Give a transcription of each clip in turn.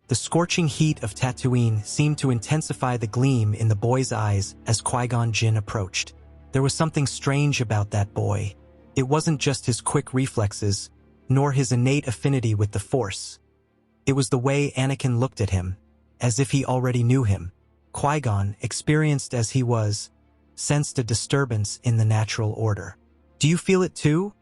The scorching heat of Tatooine seemed to intensify the gleam in the boy's eyes as Qui-Gon Jinn approached. There was something strange about that boy. It wasn't just his quick reflexes, nor his innate affinity with the Force. It was the way Anakin looked at him, as if he already knew him. Qui-Gon, experienced as he was, sensed a disturbance in the natural order. "Do you feel it too?"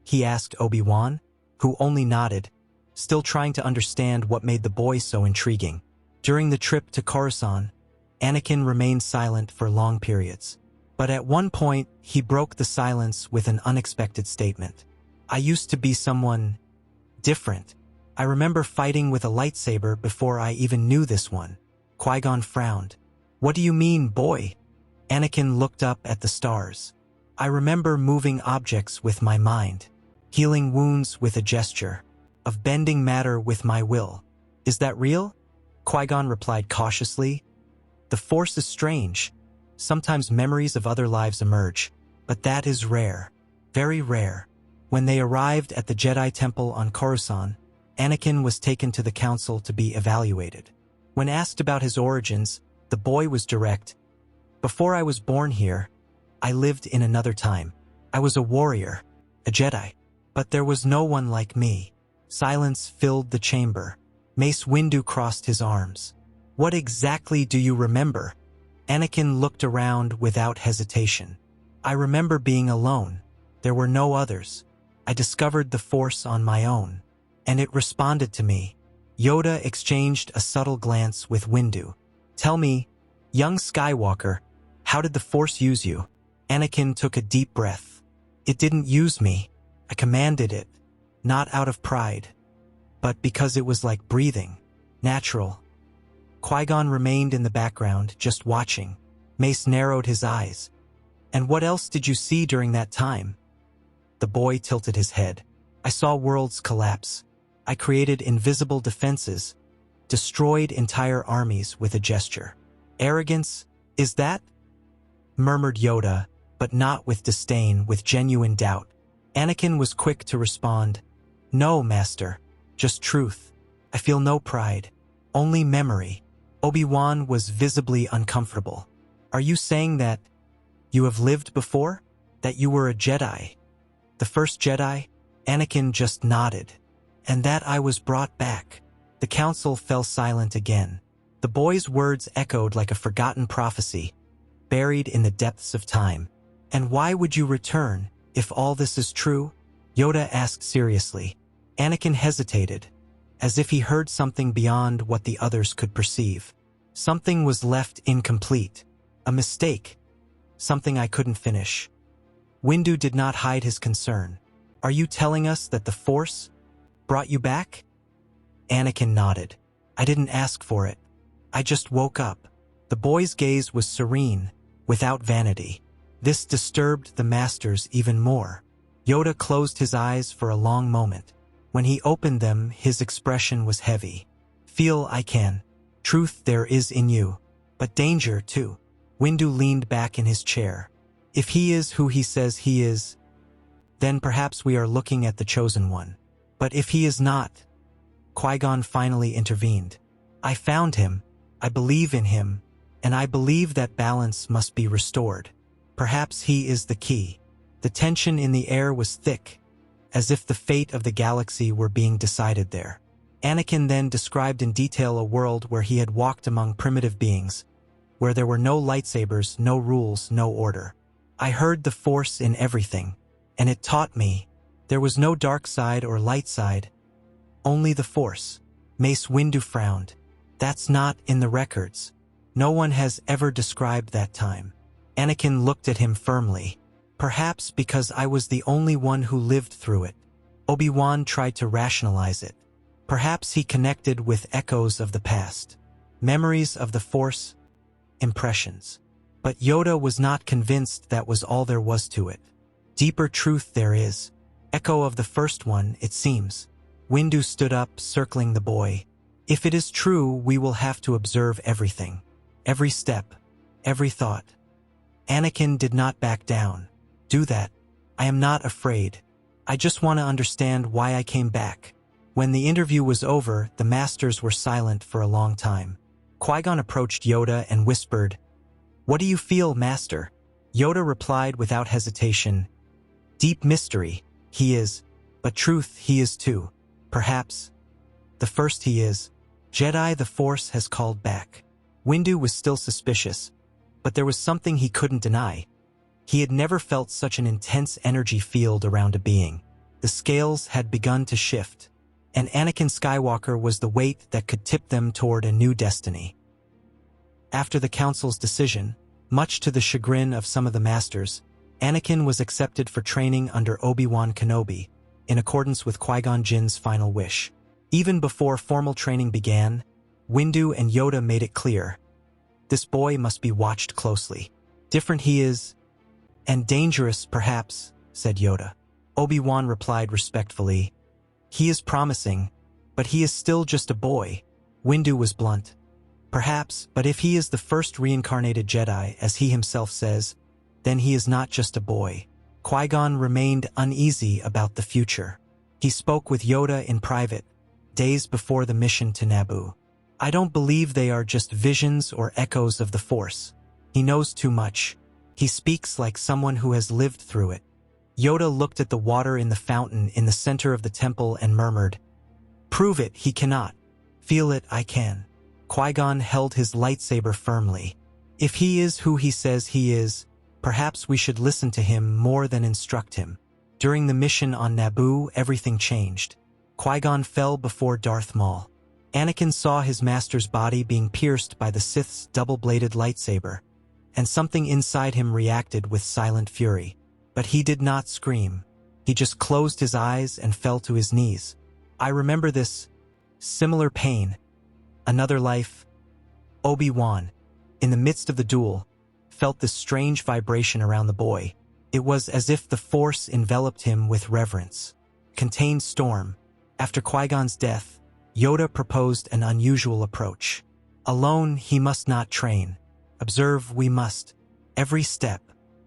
he asked Obi-Wan, who only nodded, still trying to understand what made the boy so intriguing. During the trip to Coruscant, Anakin remained silent for long periods. But at one point, he broke the silence with an unexpected statement. "I used to be someone different. I remember fighting with a lightsaber before I even knew this one." Qui-Gon frowned. "What do you mean, boy?" Anakin looked up at the stars. "I remember moving objects with my mind, healing wounds with a gesture, of bending matter with my will. Is that real?" Qui-Gon replied cautiously. "The Force is strange. Sometimes memories of other lives emerge, but that is rare, very rare." When they arrived at the Jedi Temple on Coruscant, Anakin was taken to the council to be evaluated. When asked about his origins, the boy was direct. "Before I was born here, I lived in another time. I was a warrior, a Jedi, but there was no one like me." Silence filled the chamber. Mace Windu crossed his arms. "What exactly do you remember?" Anakin looked around without hesitation. "I remember being alone. There were no others. I discovered the Force on my own, and it responded to me." Yoda exchanged a subtle glance with Windu. "Tell me, young Skywalker, how did the Force use you?" Anakin took a deep breath. "It didn't use me. I commanded it, not out of pride, but because it was like breathing, natural." Qui-Gon remained in the background, just watching. Mace narrowed his eyes. "And what else did you see during that time?" The boy tilted his head. "I saw worlds collapse. I created invisible defenses, destroyed entire armies with a gesture." "Arrogance, is that?" murmured Yoda, but not with disdain, with genuine doubt. Anakin was quick to respond. "No, Master, just truth. I feel no pride, only memory." Obi-Wan was visibly uncomfortable. "Are you saying that you have lived before? That you were a Jedi? The first Jedi?" Anakin just nodded. "And that I was brought back." The council fell silent again. The boy's words echoed like a forgotten prophecy, buried in the depths of time. "And why would you return, if all this is true?" Yoda asked seriously. Anakin hesitated, as if he heard something beyond what the others could perceive. "Something was left incomplete. A mistake. Something I couldn't finish." Windu did not hide his concern. "Are you telling us that the Force brought you back?" Anakin nodded. "I didn't ask for it. I just woke up." The boy's gaze was serene, without vanity. This disturbed the masters even more. Yoda closed his eyes for a long moment. When he opened them, his expression was heavy. "Feel I can. Truth there is in you. But danger, too." Windu leaned back in his chair. "If he is who he says he is, then perhaps we are looking at the chosen one. But if he is not..." Qui-Gon finally intervened. "I found him. I believe in him. And I believe that balance must be restored. Perhaps he is the key." The tension in the air was thick, as if the fate of the galaxy were being decided there. Anakin then described in detail a world where he had walked among primitive beings, where there were no lightsabers, no rules, no order. "I heard the Force in everything, and it taught me there was no dark side or light side, only the Force." Mace Windu frowned. "That's not in the records. No one has ever described that time." Anakin looked at him firmly. "Perhaps because I was the only one who lived through it." Obi-Wan tried to rationalize it. Perhaps he connected with echoes of the past, memories of the Force, impressions. But Yoda was not convinced that was all there was to it. "Deeper truth there is. Echo of the first one, it seems." Windu stood up, circling the boy. "If it is true, we will have to observe everything. Every step, every thought." Anakin did not back down. "Do that. I am not afraid. I just want to understand why I came back." When the interview was over, the masters were silent for a long time. Qui-Gon approached Yoda and whispered, "What do you feel, Master?" Yoda replied without hesitation, "Deep mystery, he is, but truth he is too. Perhaps the first he is. Jedi the Force has called back." Windu was still suspicious, but there was something he couldn't deny. He had never felt such an intense energy field around a being. The scales had begun to shift, and Anakin Skywalker was the weight that could tip them toward a new destiny. After the Council's decision, much to the chagrin of some of the Masters, Anakin was accepted for training under Obi-Wan Kenobi, in accordance with Qui-Gon Jinn's final wish. Even before formal training began, Windu and Yoda made it clear, this boy must be watched closely. Different he is, and dangerous perhaps, said Yoda. Obi-Wan replied respectfully, he is promising, but he is still just a boy. Windu was blunt. Perhaps, but if he is the first reincarnated Jedi, as he himself says, then he is not just a boy. Qui-Gon remained uneasy about the future. He spoke with Yoda in private, days before the mission to Naboo. I don't believe they are just visions or echoes of the Force. He knows too much. He speaks like someone who has lived through it. Yoda looked at the water in the fountain in the center of the temple and murmured, "Prove it, he cannot. Feel it, I can." Qui-Gon held his lightsaber firmly. If he is who he says he is, perhaps we should listen to him more than instruct him. During the mission on Naboo, everything changed. Qui-Gon fell before Darth Maul. Anakin saw his master's body being pierced by the Sith's double-bladed lightsaber, and something inside him reacted with silent fury. But he did not scream. He just closed his eyes and fell to his knees. I remember this similar pain. Another life. Obi-Wan, in the midst of the duel, felt this strange vibration around the boy. It was as if the Force enveloped him with reverence. Contained storm. After Qui-Gon's death, Yoda proposed an unusual approach. Alone, he must not train. Observe, we must. Every step.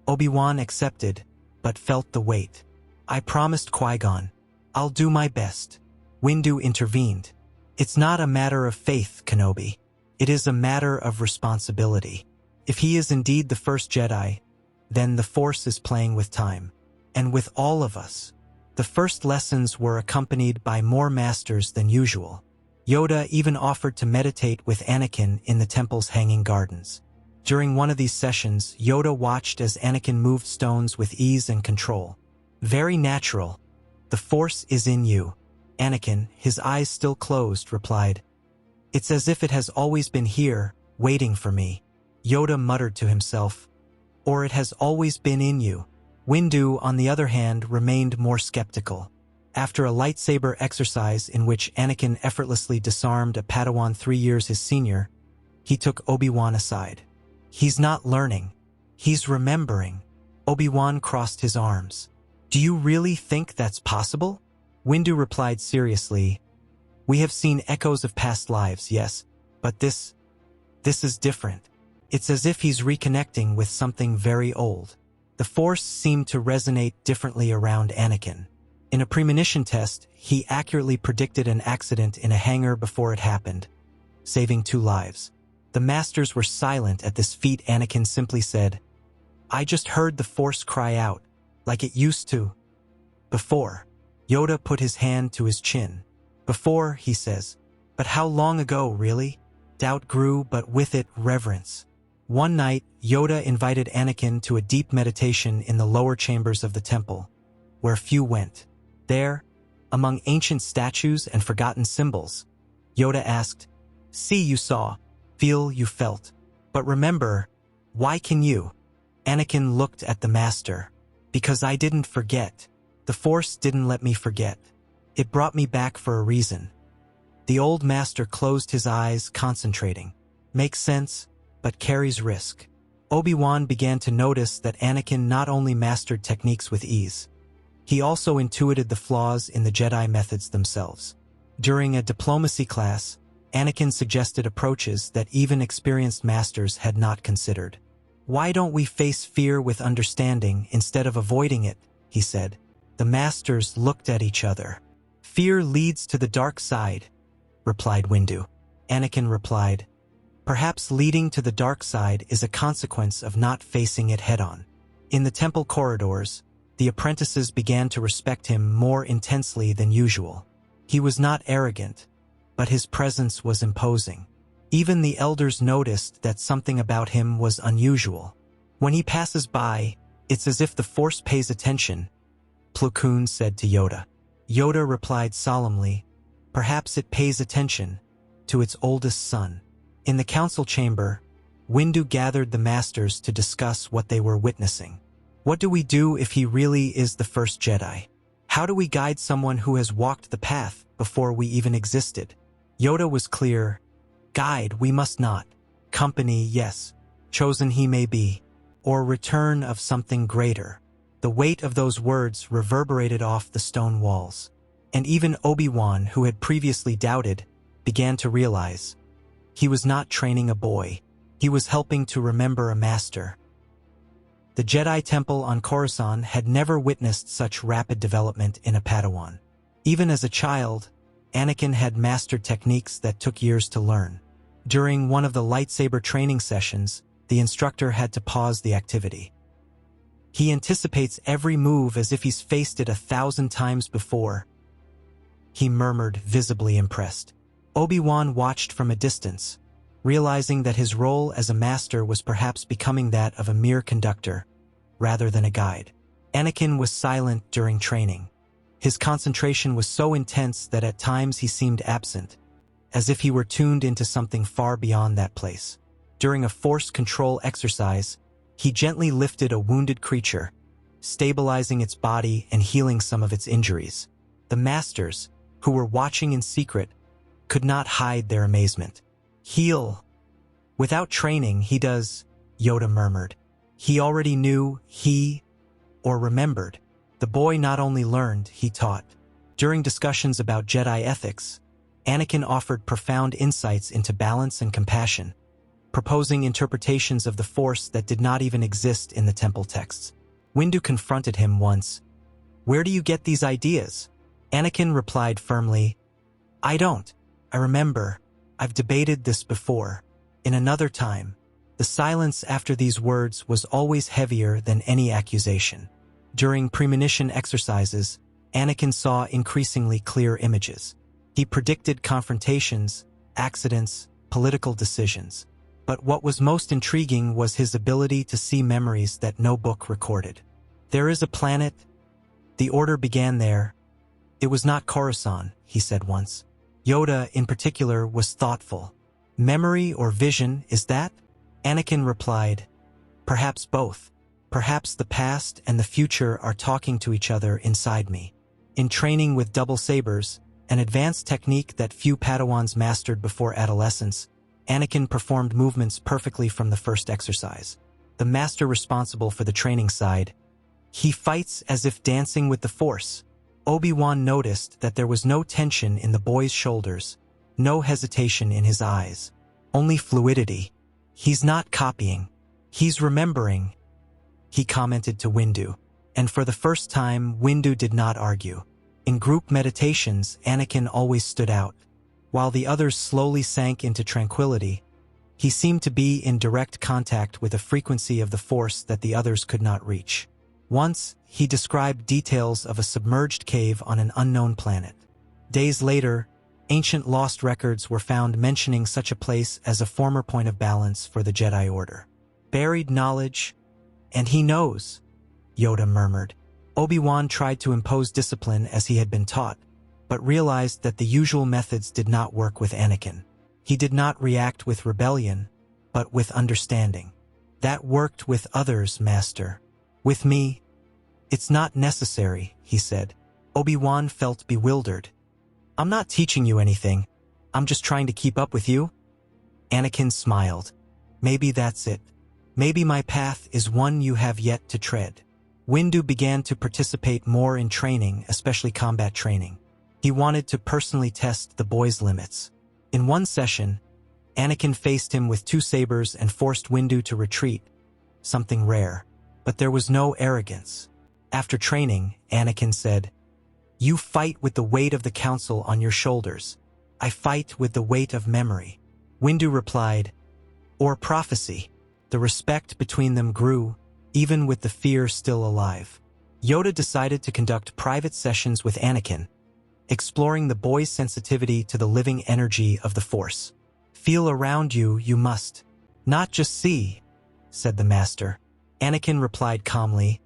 Obi-Wan accepted, but felt the weight. I promised Qui-Gon, I'll do my best. Windu intervened. It's not a matter of faith, Kenobi. It is a matter of responsibility. If he is indeed the first Jedi, then the Force is playing with time. And with all of us. The first lessons were accompanied by more masters than usual. Yoda even offered to meditate with Anakin in the temple's hanging gardens. During one of these sessions, Yoda watched as Anakin moved stones with ease and control. Very natural. The Force is in you. Anakin, his eyes still closed, replied, It's as if it has always been here, waiting for me. Yoda muttered to himself, Or it has always been in you. Windu, on the other hand, remained more skeptical. After a lightsaber exercise in which Anakin effortlessly disarmed a Padawan 3 years his senior, he took Obi-Wan aside. He's not learning. He's remembering. Obi-Wan crossed his arms. Do you really think that's possible? Windu replied seriously, We have seen echoes of past lives, yes, but this is different. It's as if he's reconnecting with something very old. The Force seemed to resonate differently around Anakin. In a premonition test, he accurately predicted an accident in a hangar before it happened, saving 2 lives. The Masters were silent at this feat. Anakin simply said, I just heard the Force cry out, like it used to. Before. Yoda put his hand to his chin. Before, he says. But how long ago, really? Doubt grew, but with it, reverence. One night, Yoda invited Anakin to a deep meditation in the lower chambers of the temple, where few went. There, among ancient statues and forgotten symbols, Yoda asked, See you saw, feel you felt. But remember, why can you? Anakin looked at the Master. Because I didn't forget. The Force didn't let me forget. It brought me back for a reason. The old Master closed his eyes, concentrating. Makes sense, but carries risk. Obi-Wan began to notice that Anakin not only mastered techniques with ease, he also intuited the flaws in the Jedi methods themselves. During a diplomacy class, Anakin suggested approaches that even experienced masters had not considered. Why don't we face fear with understanding instead of avoiding it, he said. The masters looked at each other. Fear leads to the dark side, replied Windu. Anakin replied, perhaps leading to the dark side is a consequence of not facing it head-on. In the temple corridors, the apprentices began to respect him more intensely than usual. He was not arrogant, but his presence was imposing. Even the elders noticed that something about him was unusual. When he passes by, it's as if the Force pays attention, Plo Koon said to Yoda. Yoda replied solemnly, perhaps it pays attention to its oldest son. In the council chamber, Windu gathered the masters to discuss what they were witnessing. What do we do if he really is the first Jedi? How do we guide someone who has walked the path before we even existed? Yoda was clear. Guide we must not. Company, yes. Chosen he may be. Or return of something greater. The weight of those words reverberated off the stone walls. And even Obi-Wan, who had previously doubted, began to realize. He was not training a boy. He was helping to remember a master. The Jedi Temple on Coruscant had never witnessed such rapid development in a Padawan. Even as a child, Anakin had mastered techniques that took years to learn. During one of the lightsaber training sessions, the instructor had to pause the activity. He anticipates every move as if he's faced it 1,000 times before. He murmured, visibly impressed. Obi-Wan watched from a distance, realizing that his role as a master was perhaps becoming that of a mere conductor, rather than a guide. Anakin was silent during training. His concentration was so intense that at times he seemed absent, as if he were tuned into something far beyond that place. During a force control exercise, he gently lifted a wounded creature, stabilizing its body and healing some of its injuries. The masters, who were watching in secret, could not hide their amazement. Heal. Without training, he does, Yoda murmured. He already knew, or remembered. The boy not only learned, he taught. During discussions about Jedi ethics, Anakin offered profound insights into balance and compassion, proposing interpretations of the Force that did not even exist in the temple texts. Windu confronted him once. Where do you get these ideas? Anakin replied firmly, I don't. I remember. I've debated this before. In another time. The silence after these words was always heavier than any accusation. During premonition exercises, Anakin saw increasingly clear images. He predicted confrontations, accidents, political decisions. But what was most intriguing was his ability to see memories that no book recorded. There is a planet. The Order began there. It was not Coruscant, he said once. Yoda, in particular, was thoughtful. Memory or vision, is that? Anakin replied, perhaps both. Perhaps the past and the future are talking to each other inside me. In training with double sabers, an advanced technique that few Padawans mastered before adolescence, Anakin performed movements perfectly from the first exercise. The master responsible for the training side, he fights as if dancing with the Force. Obi-Wan noticed that there was no tension in the boy's shoulders, no hesitation in his eyes, only fluidity. He's not copying. He's remembering, he commented to Windu. And for the first time, Windu did not argue. In group meditations, Anakin always stood out. While the others slowly sank into tranquility, he seemed to be in direct contact with a frequency of the Force that the others could not reach. Once, he described details of a submerged cave on an unknown planet. Days later, ancient lost records were found mentioning such a place as a former point of balance for the Jedi Order. Buried knowledge, and he knows, Yoda murmured. Obi-Wan tried to impose discipline as he had been taught, but realized that the usual methods did not work with Anakin. He did not react with rebellion, but with understanding. That worked with others, Master. With me, it's not necessary, he said. Obi-Wan felt bewildered. I'm not teaching you anything. I'm just trying to keep up with you. Anakin smiled. Maybe that's it. Maybe my path is one you have yet to tread. Windu began to participate more in training, especially combat training. He wanted to personally test the boy's limits. In one session, Anakin faced him with 2 sabers and forced Windu to retreat, something rare. But there was no arrogance. After training, Anakin said, You fight with the weight of the council on your shoulders. I fight with the weight of memory. Windu replied, or prophecy. The respect between them grew, even with the fear still alive. Yoda decided to conduct private sessions with Anakin, exploring the boy's sensitivity to the living energy of the Force. Feel around you, you must. Not just see, said the Master. Anakin replied calmly,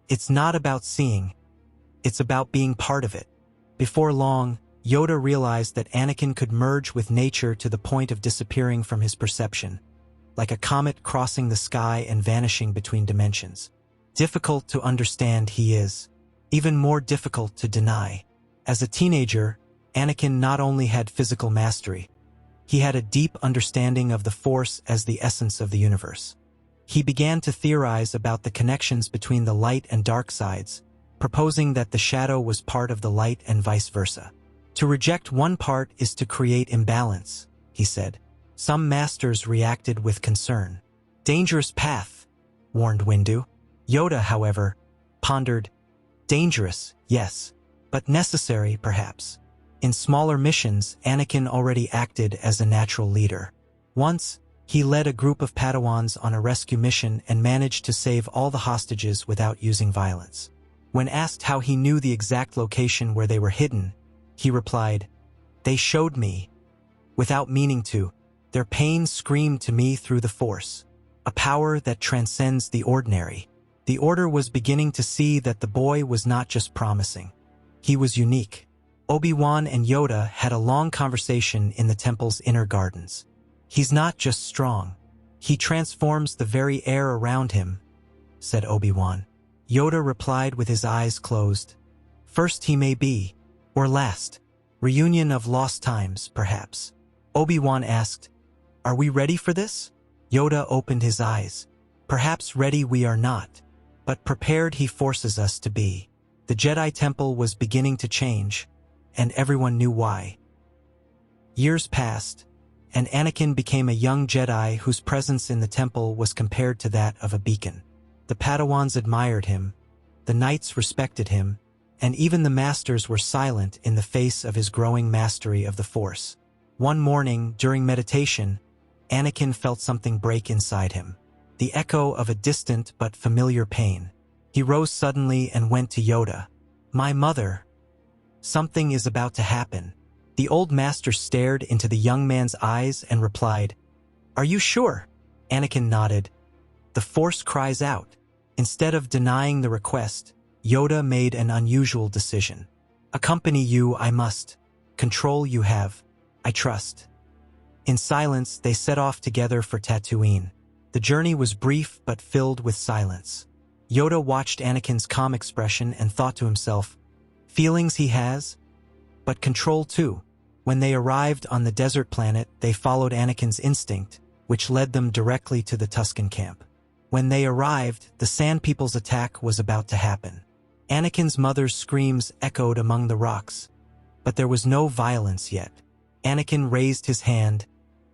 it's not about seeing. It's about being part of it. Before long, Yoda realized that Anakin could merge with nature to the point of disappearing from his perception, like a comet crossing the sky and vanishing between dimensions. Difficult to understand he is, even more difficult to deny. As a teenager, Anakin not only had physical mastery, he had a deep understanding of the Force as the essence of the universe. He began to theorize about the connections between the light and dark sides, proposing that the shadow was part of the light and vice versa. To reject one part is to create imbalance, he said. Some masters reacted with concern. Dangerous path, warned Windu. Yoda, however, pondered. Dangerous, yes, but necessary, perhaps. In smaller missions, Anakin already acted as a natural leader. Once, he led a group of Padawans on a rescue mission and managed to save all the hostages without using violence. When asked how he knew the exact location where they were hidden, he replied, they showed me. Without meaning to, their pain screamed to me through the Force, a power that transcends the ordinary. The Order was beginning to see that the boy was not just promising. He was unique. Obi-Wan and Yoda had a long conversation in the temple's inner gardens. He's not just strong. He transforms the very air around him, said Obi-Wan. Yoda replied with his eyes closed. First he may be, or last. Reunion of lost times, perhaps. Obi-Wan asked, are we ready for this? Yoda opened his eyes. Perhaps ready we are not, but prepared he forces us to be. The Jedi Temple was beginning to change, and everyone knew why. Years passed, and Anakin became a young Jedi whose presence in the temple was compared to that of a beacon. The Padawans admired him, the knights respected him, and even the masters were silent in the face of his growing mastery of the Force. One morning, during meditation, Anakin felt something break inside him, the echo of a distant but familiar pain. He rose suddenly and went to Yoda. My mother. Something is about to happen. The old master stared into the young man's eyes and replied, are you sure? Anakin nodded. The Force cries out. Instead of denying the request, Yoda made an unusual decision. Accompany you I must. Control you have. I trust. In silence, they set off together for Tatooine. The journey was brief but filled with silence. Yoda watched Anakin's calm expression and thought to himself, feelings he has, but control too. When they arrived on the desert planet, they followed Anakin's instinct, which led them directly to the Tusken camp. When they arrived, the Sand People's attack was about to happen. Anakin's mother's screams echoed among the rocks, but there was no violence yet. Anakin raised his hand,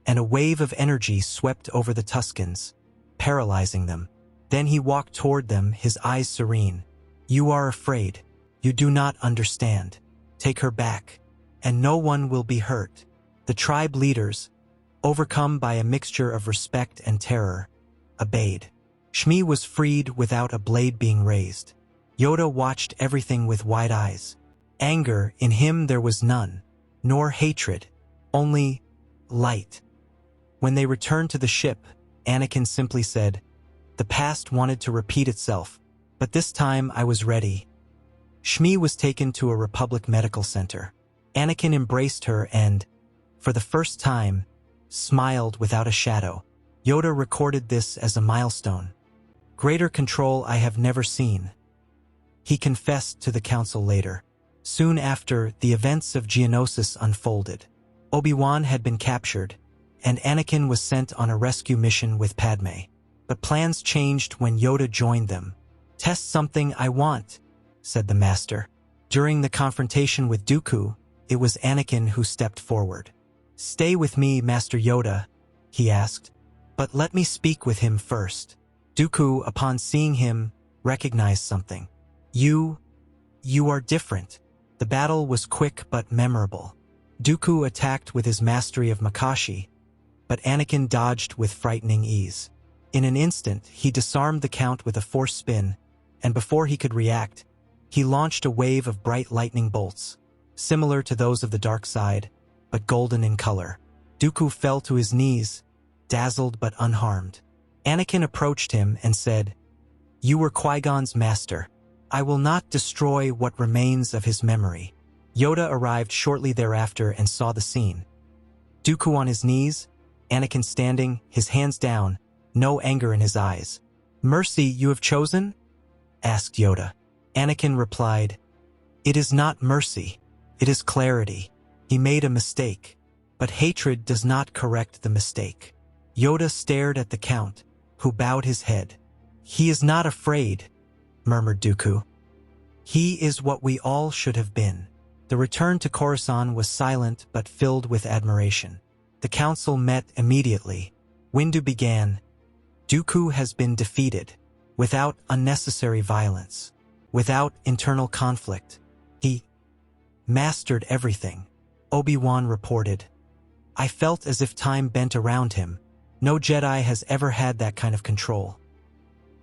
and a wave of energy swept over the Tuskens, paralyzing them. Then he walked toward them, his eyes serene. You are afraid. You do not understand. Take her back, and no one will be hurt. The tribe leaders, overcome by a mixture of respect and terror, obeyed. Shmi was freed without a blade being raised. Yoda watched everything with wide eyes. Anger, in him there was none, nor hatred, only light. When they returned to the ship, Anakin simply said, the past wanted to repeat itself, but this time I was ready. Shmi was taken to a Republic medical center. Anakin embraced her and, for the first time, smiled without a shadow. Yoda recorded this as a milestone. Greater control I have never seen. He confessed to the council later. Soon after, the events of Geonosis unfolded. Obi-Wan had been captured, and Anakin was sent on a rescue mission with Padme. But plans changed when Yoda joined them. Test something I want, said the Master. During the confrontation with Dooku, it was Anakin who stepped forward. Stay with me, Master Yoda, he asked, but let me speak with him first. Dooku, upon seeing him, recognized something. You are different. The battle was quick but memorable. Dooku attacked with his mastery of Makashi, but Anakin dodged with frightening ease. In an instant, he disarmed the Count with a force spin, and before he could react, he launched a wave of bright lightning bolts, similar to those of the dark side, but golden in color. Dooku fell to his knees, dazzled but unharmed. Anakin approached him and said, "You were Qui-Gon's master. I will not destroy what remains of his memory." Yoda arrived shortly thereafter and saw the scene. Dooku on his knees, Anakin standing, his hands down, no anger in his eyes. "Mercy you have chosen?" asked Yoda. Anakin replied, "It is not mercy, it is clarity. He made a mistake, but hatred does not correct the mistake." Yoda stared at the Count, who bowed his head. "He is not afraid," murmured Dooku. "He is what we all should have been." The return to Coruscant was silent but filled with admiration. The council met immediately. Windu began, "Dooku has been defeated, without unnecessary violence, without internal conflict. He mastered everything." Obi-Wan reported, "I felt as if time bent around him. No Jedi has ever had that kind of control."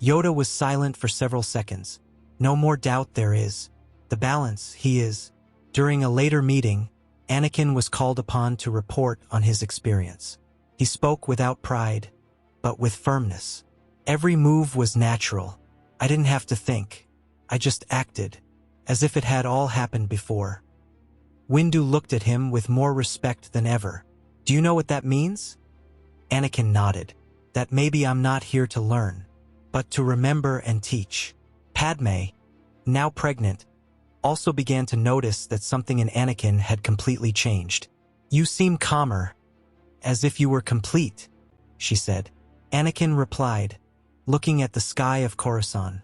Yoda was silent for several seconds. "No more doubt there is. The balance, he is." During a later meeting, Anakin was called upon to report on his experience. He spoke without pride, but with firmness. "Every move was natural. I didn't have to think. I just acted, as if it had all happened before." Windu looked at him with more respect than ever. "Do you know what that means?" Anakin nodded. "That maybe I'm not here to learn, but to remember and teach." Padme, now pregnant, also began to notice that something in Anakin had completely changed. "You seem calmer, as if you were complete," she said. Anakin replied, looking at the sky of Coruscant,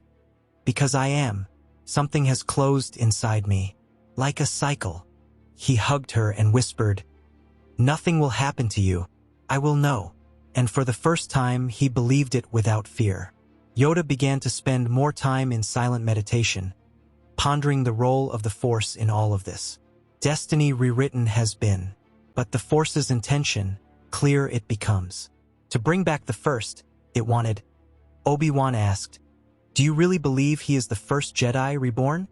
"Because I am. Something has closed inside me, like a cycle." He hugged her and whispered, "Nothing will happen to you. I will know." And for the first time, he believed it without fear. Yoda began to spend more time in silent meditation, pondering the role of the Force in all of this. Destiny rewritten has been, but the Force's intention, clear it becomes. To bring back the first, it wanted. Obi-Wan asked, "Do you really believe he is the first Jedi reborn?"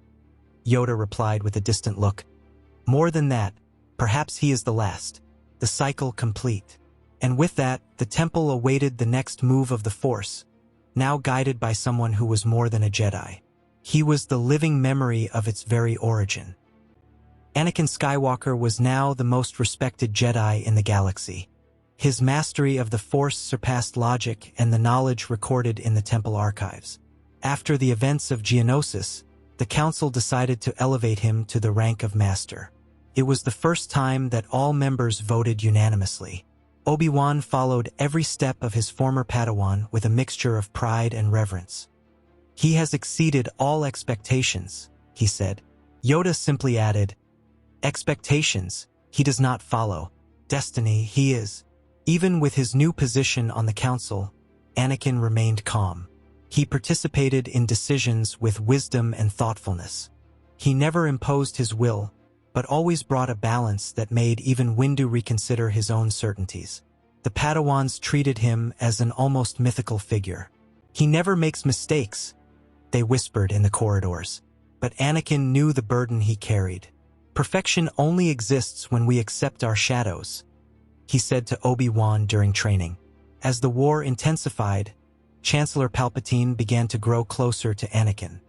Yoda replied with a distant look, "More than that, perhaps he is the last, the cycle complete." And with that, the temple awaited the next move of the Force, now guided by someone who was more than a Jedi. He was the living memory of its very origin. Anakin Skywalker was now the most respected Jedi in the galaxy. His mastery of the Force surpassed logic and the knowledge recorded in the temple archives. After the events of Geonosis, the council decided to elevate him to the rank of master. It was the first time that all members voted unanimously. Obi-Wan followed every step of his former Padawan with a mixture of pride and reverence. "He has exceeded all expectations," he said. Yoda simply added, "Expectations, he does not follow. Destiny, he is." Even with his new position on the council, Anakin remained calm. He participated in decisions with wisdom and thoughtfulness. He never imposed his will, but always brought a balance that made even Windu reconsider his own certainties. The Padawans treated him as an almost mythical figure. "He never makes mistakes," they whispered in the corridors. But Anakin knew the burden he carried. "Perfection only exists when we accept our shadows," he said to Obi-Wan during training. As the war intensified, Chancellor Palpatine began to grow closer to Anakin.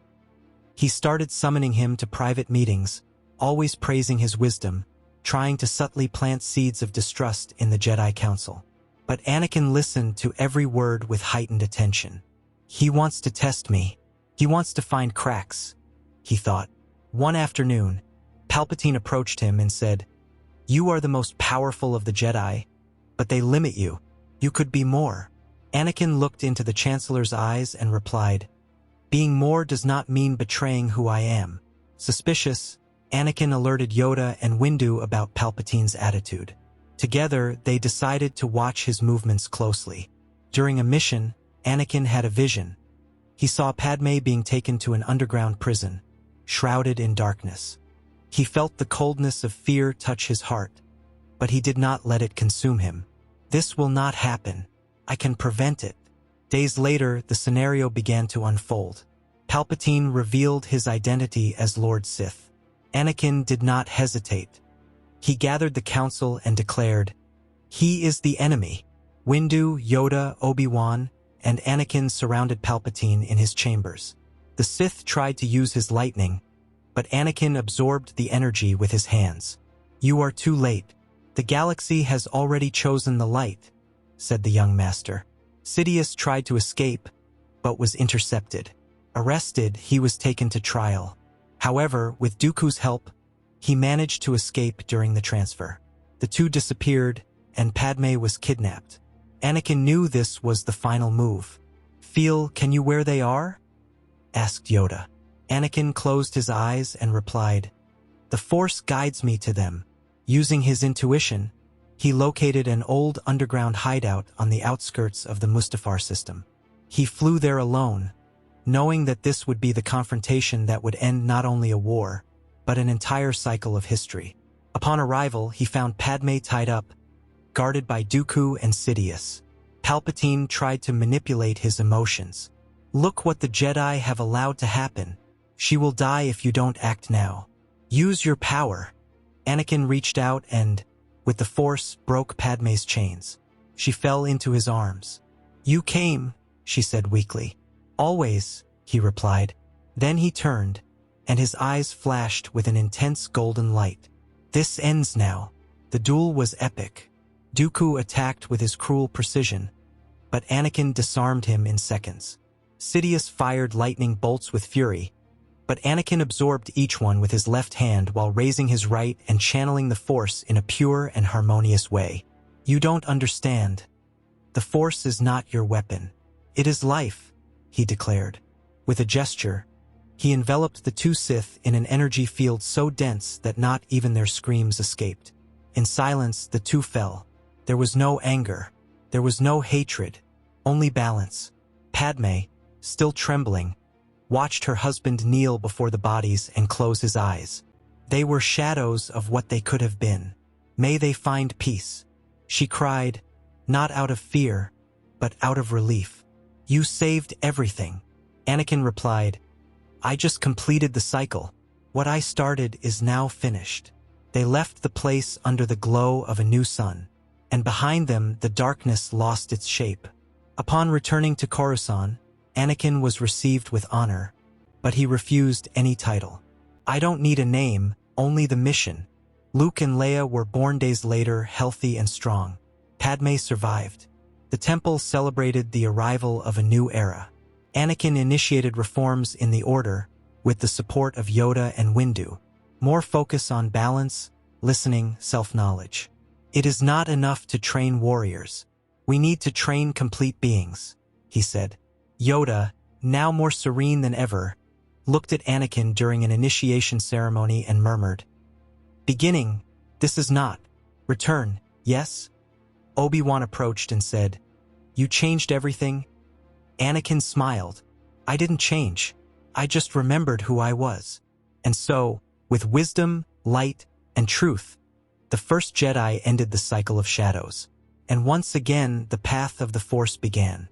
He started summoning him to private meetings, always praising his wisdom, trying to subtly plant seeds of distrust in the Jedi Council. But Anakin listened to every word with heightened attention. "He wants to test me. He wants to find cracks," he thought. One afternoon, Palpatine approached him and said, "You are the most powerful of the Jedi, but they limit you. You could be more." Anakin looked into the Chancellor's eyes and replied, "Being more does not mean betraying who I am." Suspicious, Anakin alerted Yoda and Windu about Palpatine's attitude. Together, they decided to watch his movements closely. During a mission, Anakin had a vision. He saw Padme being taken to an underground prison, shrouded in darkness. He felt the coldness of fear touch his heart, but he did not let it consume him. This will not happen. I can prevent it. Days later, the scenario began to unfold. Palpatine revealed his identity as Lord Sith. Anakin did not hesitate. He gathered the council and declared, "He is the enemy." Windu, Yoda, Obi-Wan, and Anakin surrounded Palpatine in his chambers. The Sith tried to use his lightning, but Anakin absorbed the energy with his hands. "You are too late. The galaxy has already chosen the light," said the young master. Sidious tried to escape, but was intercepted. Arrested, he was taken to trial. However, with Dooku's help, he managed to escape during the transfer. The two disappeared, and Padme was kidnapped. Anakin knew this was the final move. Can you where they are?" asked Yoda. Anakin closed his eyes and replied, "The Force guides me to them." Using his intuition, he located an old underground hideout on the outskirts of the Mustafar system. He flew there alone, knowing that this would be the confrontation that would end not only a war, but an entire cycle of history. Upon arrival, he found Padme tied up, guarded by Dooku and Sidious. Palpatine tried to manipulate his emotions. "Look what the Jedi have allowed to happen. She will die if you don't act now. Use your power." Anakin reached out and, with the Force, broke Padme's chains. She fell into his arms. "You came," she said weakly. "Always," he replied. Then he turned, and his eyes flashed with an intense golden light. "This ends now." The duel was epic. Dooku attacked with his cruel precision, but Anakin disarmed him in seconds. Sidious fired lightning bolts with fury, but Anakin absorbed each one with his left hand while raising his right and channeling the Force in a pure and harmonious way. "You don't understand. The Force is not your weapon. It is life," he declared. With a gesture, he enveloped the two Sith in an energy field so dense that not even their screams escaped. In silence, the two fell. There was no anger. There was no hatred. Only balance. Padme, still trembling, watched her husband kneel before the bodies and close his eyes. They were shadows of what they could have been. "May they find peace," she cried, not out of fear, but out of relief. "You saved everything." Anakin replied, "I just completed the cycle. What I started is now finished." They left the place under the glow of a new sun, and behind them the darkness lost its shape. Upon returning to Coruscant, Anakin was received with honor, but he refused any title. "I don't need a name, only the mission." Luke and Leia were born days later, healthy and strong. Padme survived. The temple celebrated the arrival of a new era. Anakin initiated reforms in the Order, with the support of Yoda and Windu. More focus on balance, listening, self-knowledge. "It is not enough to train warriors. We need to train complete beings," he said. Yoda, now more serene than ever, looked at Anakin during an initiation ceremony and murmured, "Beginning, this is not. Return, yes?" Obi-Wan approached and said, "You changed everything?" Anakin smiled. "I didn't change. I just remembered who I was." And so, with wisdom, light, and truth, the first Jedi ended the cycle of shadows. And once again, the path of the Force began.